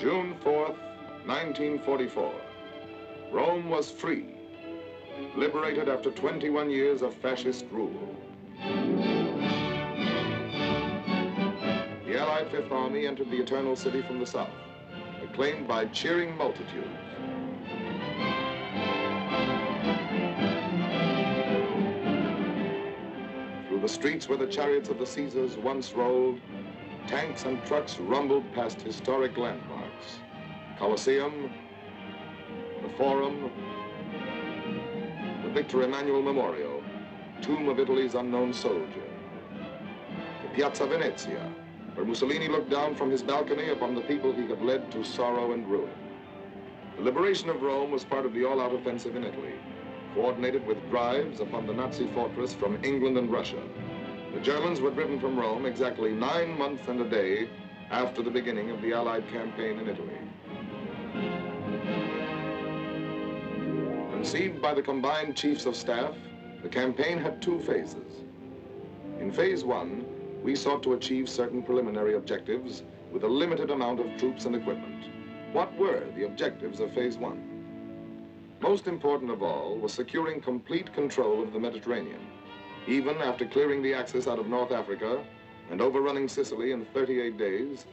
June 4th, 1944. Rome was free, liberated after 21 years of fascist rule. The Allied Fifth Army entered the Eternal City from the south, acclaimed by cheering multitudes. Through the streets where the chariots of the Caesars once rolled, tanks and trucks rumbled past historic landmarks. Colosseum, the Forum, the Victor Emmanuel Memorial, tomb of Italy's unknown soldier, the Piazza Venezia, where Mussolini looked down from his balcony upon the people he had led to sorrow and ruin. The liberation of Rome was part of the all-out offensive in Italy, coordinated with drives upon the Nazi fortress from England and Russia. The Germans were driven from Rome exactly 9 months and a day after the beginning of the Allied campaign in Italy. Conceived by the combined chiefs of staff, the campaign had 2 phases. In phase 1, we sought to achieve certain preliminary objectives with a limited amount of troops and equipment. What were the objectives of phase 1? Most important of all was securing complete control of the Mediterranean. Even after clearing the Axis out of North Africa and overrunning Sicily in 38 days,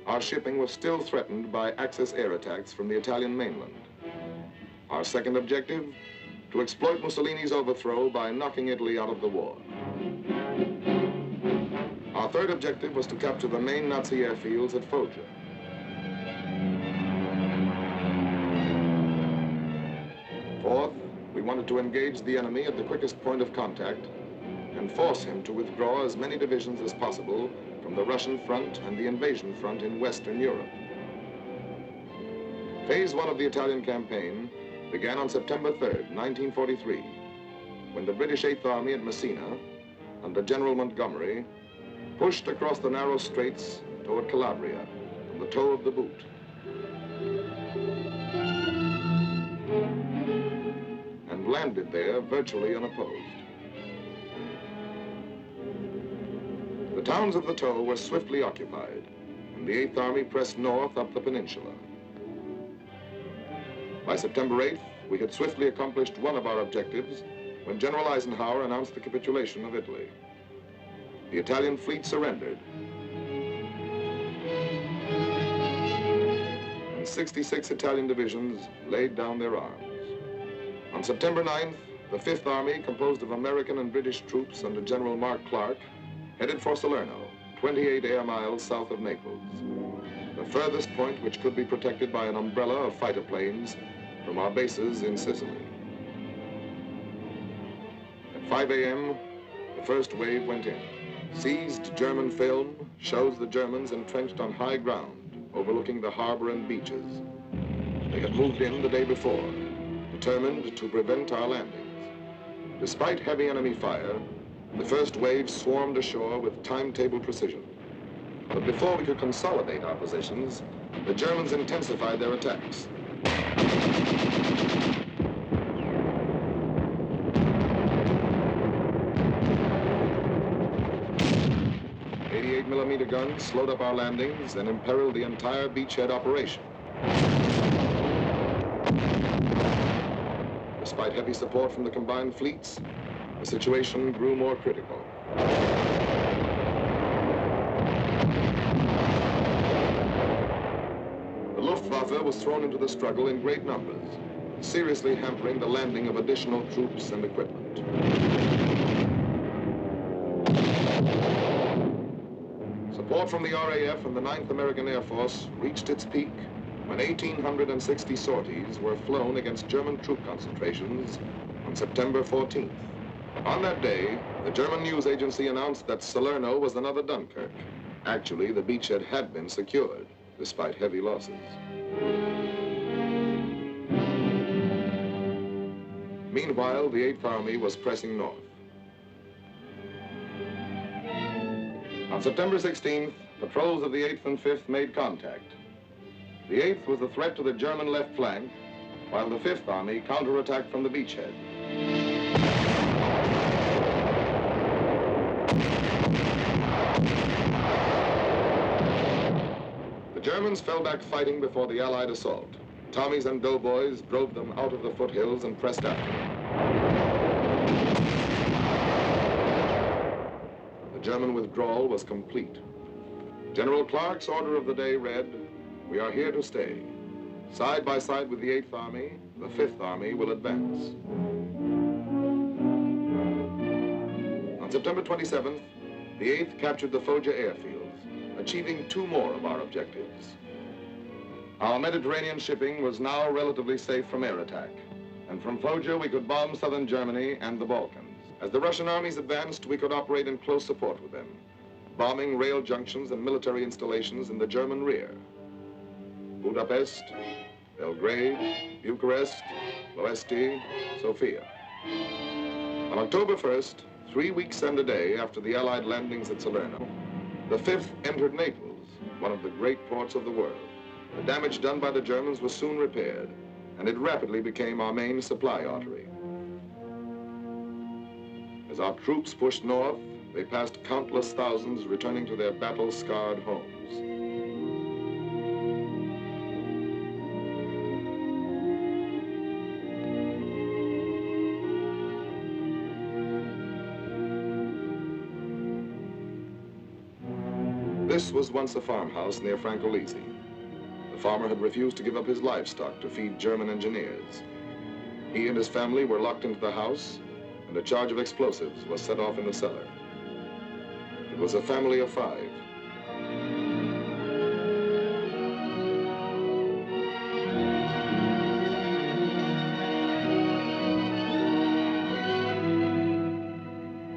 our shipping was still threatened by Axis air attacks from the Italian mainland. Our second objective, to exploit Mussolini's overthrow by knocking Italy out of the war. Our third objective was to capture the main Nazi airfields at Foggia. Fourth, we wanted to engage the enemy at the quickest point of contact and force him to withdraw as many divisions as possible from the Russian front and the invasion front in Western Europe. Phase 1 of the Italian campaign began on September 3rd, 1943, when the British Eighth Army at Messina, under General Montgomery, pushed across the narrow straits toward Calabria from the toe of the boot. And landed there virtually unopposed. The towns of the toe were swiftly occupied, and the Eighth Army pressed north up the peninsula. By September 8th, we had swiftly accomplished one of our objectives when General Eisenhower announced the capitulation of Italy. The Italian fleet surrendered, and 66 Italian divisions laid down their arms. On September 9th, the Fifth Army, composed of American and British troops under General Mark Clark, headed for Salerno, 28 air miles south of Naples, the furthest point which could be protected by an umbrella of fighter planes from our bases in Sicily. At 5 a.m., the first wave went in. Seized German film shows the Germans entrenched on high ground, overlooking the harbor and beaches. They had moved in the day before, determined to prevent our landings. Despite heavy enemy fire, the first wave swarmed ashore with timetable precision. But before we could consolidate our positions, the Germans intensified their attacks. 88mm guns slowed up our landings and imperiled the entire beachhead operation. Despite heavy support from the combined fleets, the situation grew more critical. The Luftwaffe was thrown into the struggle in great numbers, seriously hampering the landing of additional troops and equipment. Support from the RAF and the 9th American Air Force reached its peak when 1,860 sorties were flown against German troop concentrations on September 14th. On that day, the German news agency announced that Salerno was another Dunkirk. Actually, the beachhead had been secured, despite heavy losses. Meanwhile, the Eighth Army was pressing north. On September 16th, patrols of the 8th and 5th made contact. The 8th was a threat to the German left flank, while the 5th Army counterattacked from the beachhead. The Germans fell back fighting before the Allied assault. Tommies and doughboys drove them out of the foothills and pressed after them. The German withdrawal was complete. General Clark's order of the day read, "We are here to stay. Side by side with the 8th Army, the 5th Army will advance." On September 27th, the 8th captured the Foggia airfields, achieving 2 more of our objectives. Our Mediterranean shipping was now relatively safe from air attack, and from Foggia we could bomb southern Germany and the Balkans. As the Russian armies advanced, we could operate in close support with them, bombing rail junctions and military installations in the German rear. Budapest, Belgrade, Bucharest, Ploesti, Sofia. On October 1st, 3 weeks and a day after the Allied landings at Salerno, the 5th entered Naples, one of the great ports of the world. The damage done by the Germans was soon repaired, and it rapidly became our main supply artery. As our troops pushed north, they passed countless thousands returning to their battle-scarred homes. This was once a farmhouse near Francolizi. The farmer had refused to give up his livestock to feed German engineers. He and his family were locked into the house, and a charge of explosives was set off in the cellar. It was a family of 5.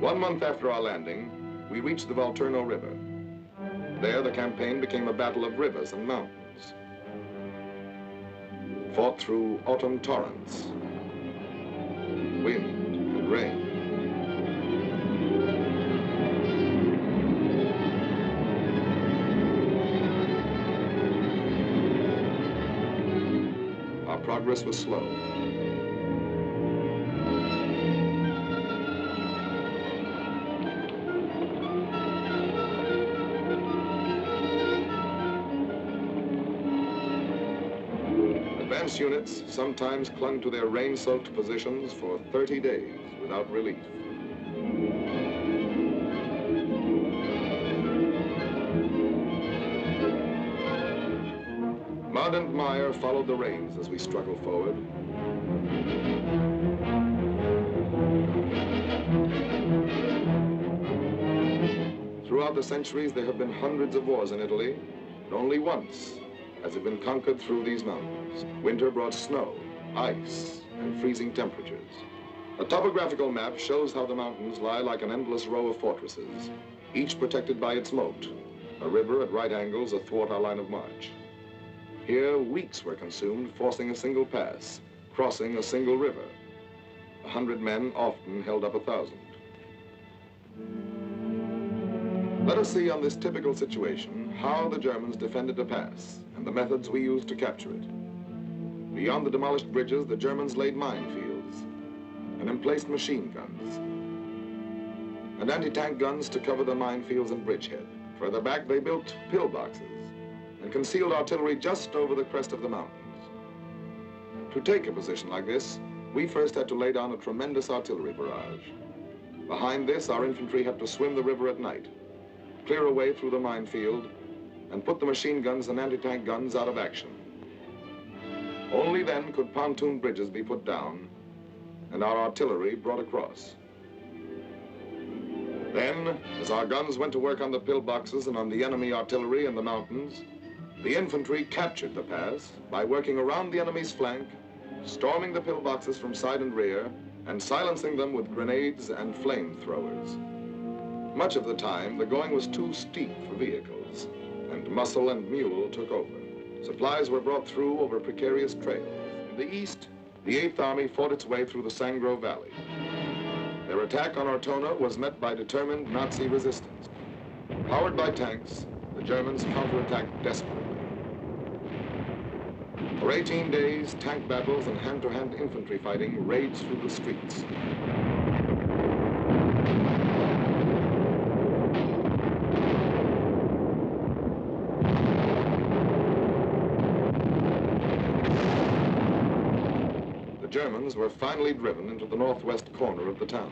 One month after our landing, we reached the Volturno River. There, the campaign became a battle of rivers and mountains, fought through autumn torrents, wind and rain. Our progress was slow. Advance units sometimes clung to their rain-soaked positions for 30 days without relief. Mud and mire followed the rains as we struggled forward. Throughout the centuries, there have been hundreds of wars in Italy, but only once has it been conquered through these mountains. Winter brought snow, ice, and freezing temperatures. A topographical map shows how the mountains lie like an endless row of fortresses, each protected by its moat, a river at right angles athwart our line of march. Here, weeks were consumed forcing a single pass, crossing a single river. 100 men often held up 1,000. Let us see on this typical situation how the Germans defended a pass and the methods we used to capture it. Beyond the demolished bridges, the Germans laid minefields and emplaced machine guns and anti-tank guns to cover the minefields and bridgehead. Further back, they built pillboxes and concealed artillery just over the crest of the mountains. To take a position like this, we first had to lay down a tremendous artillery barrage. Behind this, our infantry had to swim the river at night, clear a way through the minefield, and put the machine guns and anti-tank guns out of action. Only then could pontoon bridges be put down and our artillery brought across. Then, as our guns went to work on the pillboxes and on the enemy artillery in the mountains, the infantry captured the pass by working around the enemy's flank, storming the pillboxes from side and rear, and silencing them with grenades and flamethrowers. Much of the time, the going was too steep for vehicles, and muscle and mule took over. Supplies were brought through over precarious trails. In the east, the 8th Army fought its way through the Sangro Valley. Their attack on Ortona was met by determined Nazi resistance. Powered by tanks, the Germans counterattacked desperately. For 18 days, tank battles and hand-to-hand infantry fighting raged through the streets. Germans were finally driven into the northwest corner of the town.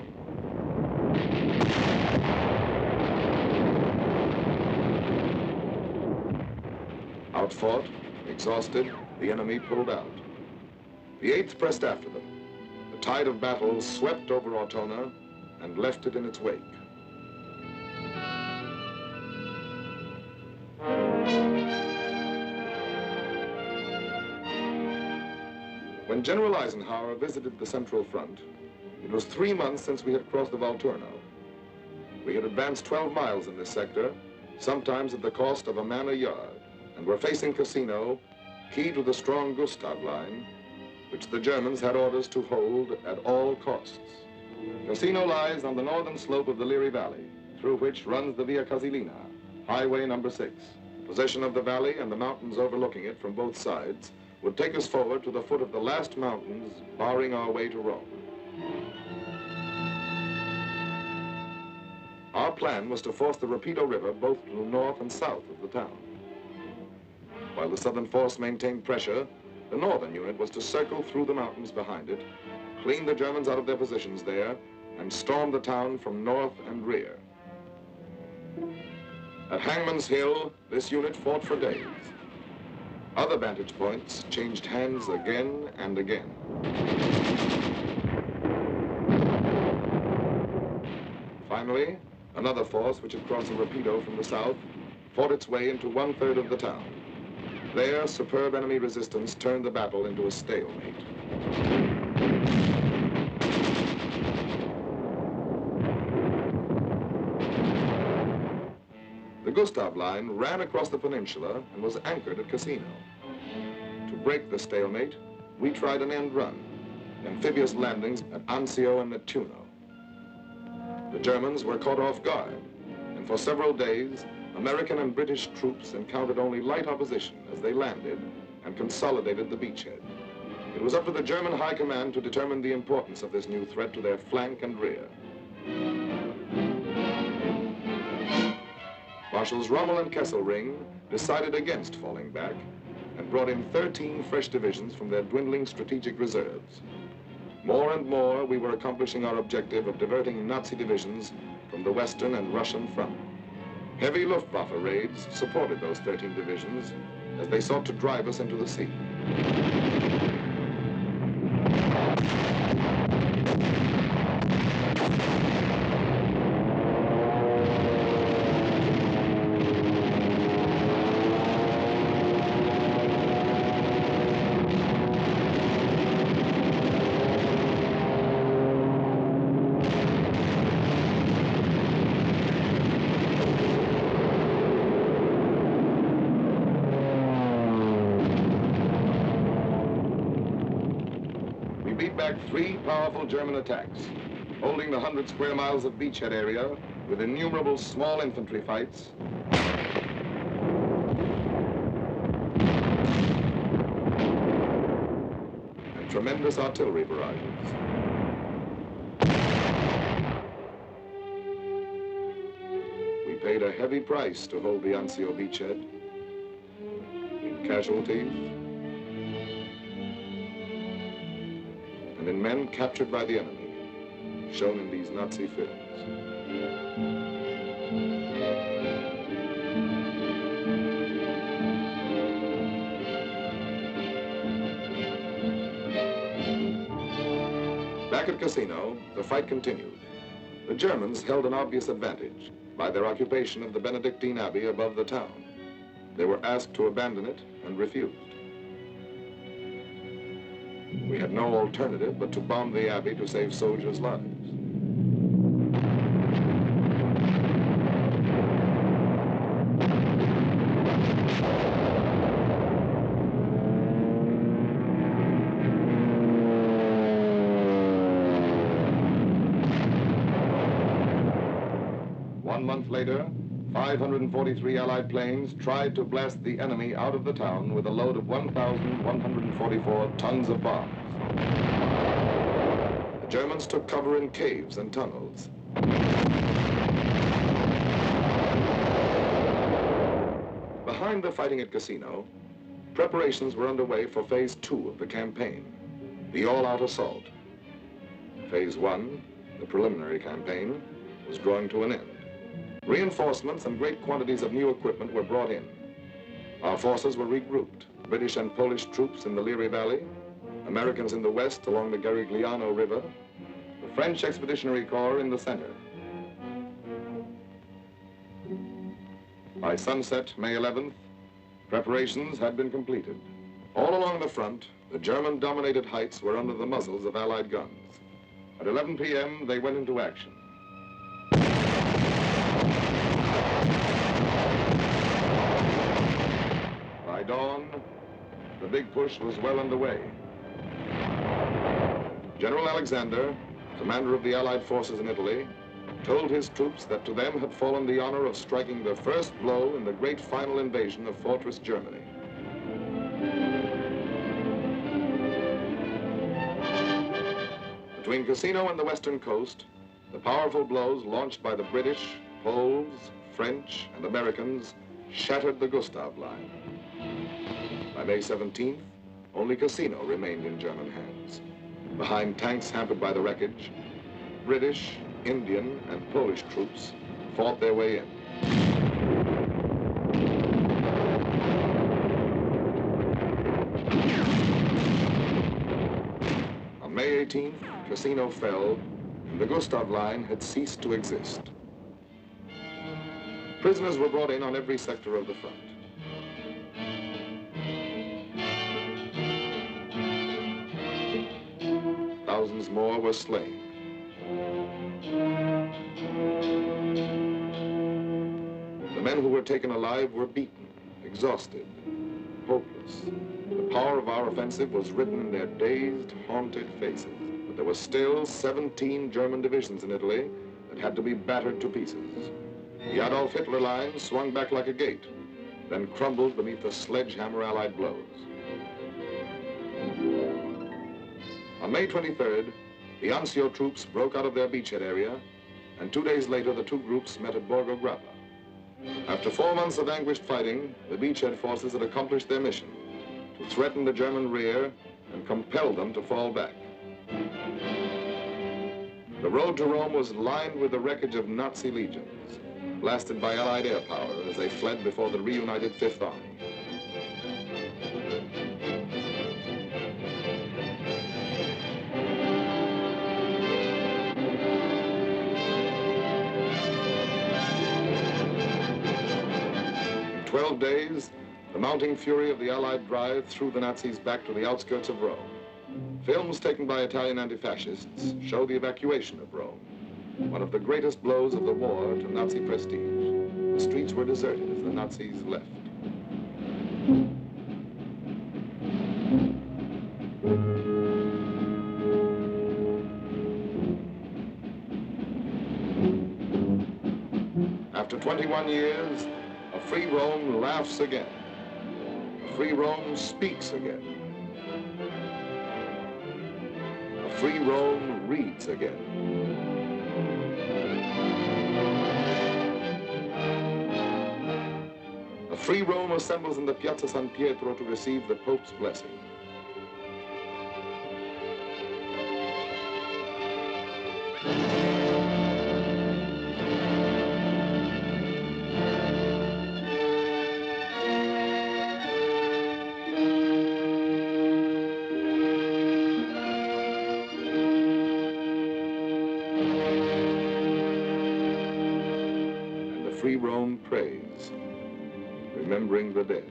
Outfought, exhausted, the enemy pulled out. The 8th pressed after them. The tide of battle swept over Ortona and left it in its wake. When General Eisenhower visited the Central Front, it was 3 months since we had crossed the Volturno. We had advanced 12 miles in this sector, sometimes at the cost of a man a yard, and were facing Cassino, key to the strong Gustav line, which the Germans had orders to hold at all costs. Cassino lies on the northern slope of the Liri Valley, through which runs the Via Casilina, Highway number 6. Possession of the valley and the mountains overlooking it from both sides would take us forward to the foot of the last mountains, barring our way to Rome. Our plan was to force the Rapido River both to the north and south of the town. While the southern force maintained pressure, the northern unit was to circle through the mountains behind it, clean the Germans out of their positions there, and storm the town from north and rear. At Hangman's Hill, this unit fought for days. Other vantage points changed hands again and again. Finally, another force, which had crossed the Rapido from the south, fought its way into 1/3 of the town. There, superb enemy resistance turned the battle into a stalemate. The Gustav line ran across the peninsula and was anchored at Cassino. To break the stalemate, we tried an end run, amphibious landings at Anzio and Nettuno. The Germans were caught off guard, and for several days, American and British troops encountered only light opposition as they landed and consolidated the beachhead. It was up to the German High Command to determine the importance of this new threat to their flank and rear. Marshals Rommel and Kesselring decided against falling back and brought in 13 fresh divisions from their dwindling strategic reserves. More and more, we were accomplishing our objective of diverting Nazi divisions from the Western and Russian front. Heavy Luftwaffe raids supported those 13 divisions as they sought to drive us into the sea. Back 3 powerful German attacks, holding the 100 square miles of beachhead area with innumerable small infantry fights, and tremendous artillery barrages. We paid a heavy price to hold the Anzio beachhead in casualties and in men captured by the enemy, shown in these Nazi films. Back at Cassino, the fight continued. The Germans held an obvious advantage by their occupation of the Benedictine Abbey above the town. They were asked to abandon it and refused. We had no alternative but to bomb the Abbey to save soldiers' lives. One month later, 543 Allied planes tried to blast the enemy out of the town with a load of 1,144 tons of bombs. The Germans took cover in caves and tunnels. Behind the fighting at Cassino, preparations were underway for phase 2 of the campaign. the all-out assault. Phase 1, the preliminary campaign, was drawing to an end. Reinforcements and great quantities of new equipment were brought in. Our forces were regrouped, British and Polish troops in the Liri Valley, Americans in the west along the Garigliano River, the French Expeditionary Corps in the center. By sunset, May 11th, preparations had been completed. All along the front, the German-dominated heights were under the muzzles of Allied guns. At 11 p.m., they went into action. By dawn, the big push was well underway. General Alexander, commander of the Allied forces in Italy, told his troops that to them had fallen the honor of striking the first blow in the great final invasion of Fortress Germany. Between Cassino and the western coast, the powerful blows launched by the British, Poles, French, and Americans shattered the Gustav Line. By May 17th, only Cassino remained in German hands. Behind tanks hampered by the wreckage, British, Indian, and Polish troops fought their way in. On May 18th, Cassino fell, and the Gustav Line had ceased to exist. Prisoners were brought in on every sector of the front. Thousands more were slain. The men who were taken alive were beaten, exhausted, hopeless. The power of our offensive was written in their dazed, haunted faces. But there were still 17 German divisions in Italy that had to be battered to pieces. The Adolf Hitler line swung back like a gate, then crumbled beneath the sledgehammer Allied blows. On May 23rd, the Anzio troops broke out of their beachhead area, and 2 days later, the two groups met at Borgo Grappa. After 4 months of anguished fighting, the beachhead forces had accomplished their mission, to threaten the German rear and compel them to fall back. The road to Rome was lined with the wreckage of Nazi legions, blasted by Allied air power as they fled before the reunited Fifth Army. In 12 days, the mounting fury of the Allied drive threw the Nazis back to the outskirts of Rome. Films taken by Italian anti-fascists show the evacuation of Rome, one of the greatest blows of the war to Nazi prestige. The streets were deserted as the Nazis left. After 21 years, a free Rome laughs again. A free Rome speaks again. A free Rome reads again. A free Rome assembles in the Piazza San Pietro to receive the Pope's blessing. Free Rome prays, remembering the dead.